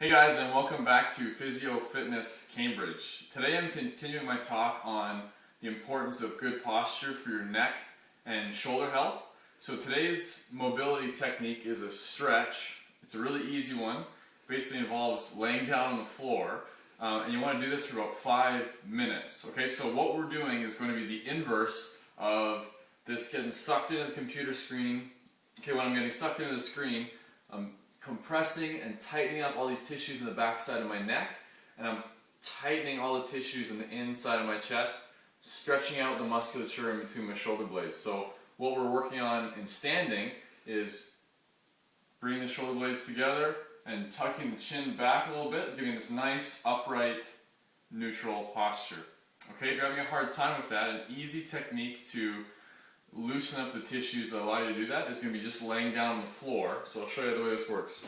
Hey guys, and welcome back to Physio Fitness Cambridge. Today I'm continuing my talk on the importance of good posture for your neck and shoulder health. So today's mobility technique is a stretch. It's a really easy one. Basically involves laying down on the floor, and you want to do this for about 5 minutes. Okay, so what we're doing is going to be the inverse of this getting sucked into the computer screen. Okay, when I'm getting sucked into the screen, I'm compressing and tightening up all these tissues in the back side of my neck, and I'm tightening all the tissues in the inside of my chest, stretching out the musculature in between my shoulder blades. So what we're working on in standing is bringing the shoulder blades together and tucking the chin back a little bit, giving this nice, upright, neutral posture. Okay, if you're having a hard time with that, an easy technique to loosen up the tissues that allow you to do that is going to be just laying down on the floor. So I'll show you the way this works.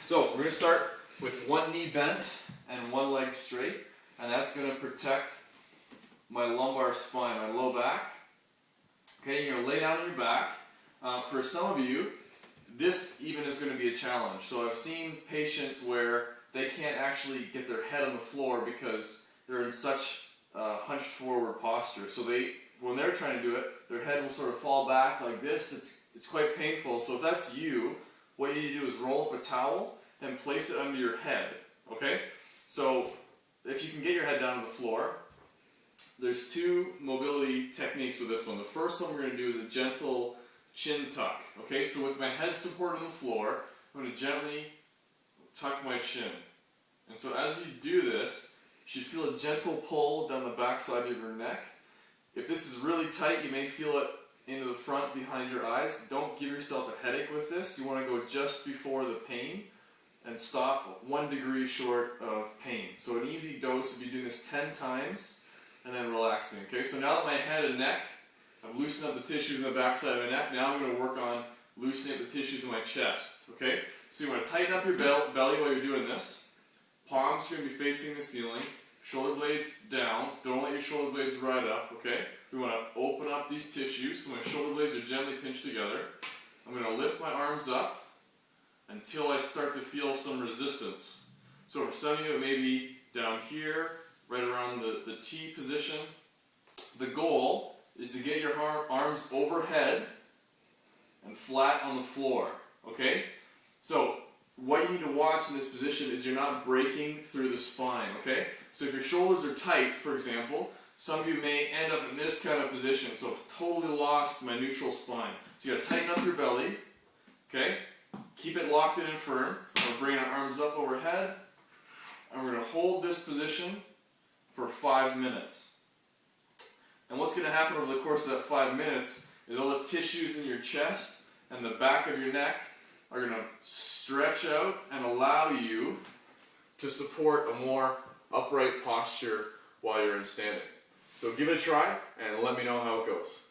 So we're going to start with one knee bent and one leg straight, and that's going to protect my lumbar spine, my low back. Okay, you're going to lay down on your back. For some of you, this even is going to be a challenge. So I've seen patients where they can't actually get their head on the floor because they're in such hunched forward posture. So when they're trying to do it, their head will sort of fall back like this. It's quite painful. So if that's you, what you need to do is roll up a towel and place it under your head. Okay? So if you can get your head down to the floor, there's two mobility techniques with this one. The first one we're going to do is a gentle chin tuck. Okay? So with my head supported on the floor, I'm going to gently tuck my chin. And so as you do this, you should feel a gentle pull down the back side of your neck. If this is really tight, you may feel it into the front behind your eyes. Don't give yourself a headache with this. You want to go just before the pain and stop 1 degree short of pain. So an easy dose would be doing this 10 times and then relaxing. Okay, so now that my head and neck, I've loosened up the tissues in the back side of my neck, now I'm going to work on loosening up the tissues in my chest. Okay, so you want to tighten up your belly while you're doing this. Palms are going to be facing the ceiling. Shoulder blades down. Don't let your shoulder blades ride up, okay? We want to open up these tissues so my shoulder blades are gently pinched together. I'm going to lift my arms up until I start to feel some resistance. So for some of you it may be down here, right around the T position. The goal is to get your arms overhead and flat on the floor, okay? So what you need to watch in this position is you're not breaking through the spine, okay? So if your shoulders are tight, for example, some of you may end up in this kind of position, so I've totally lost my neutral spine. So you gotta tighten up your belly, okay? Keep it locked in and firm. We're bringing our arms up overhead, and we're gonna hold this position for 5 minutes. And what's gonna happen over the course of that 5 minutes is all the tissues in your chest and the back of your neck are going to stretch out and allow you to support a more upright posture while you're in standing. So give it a try and let me know how it goes.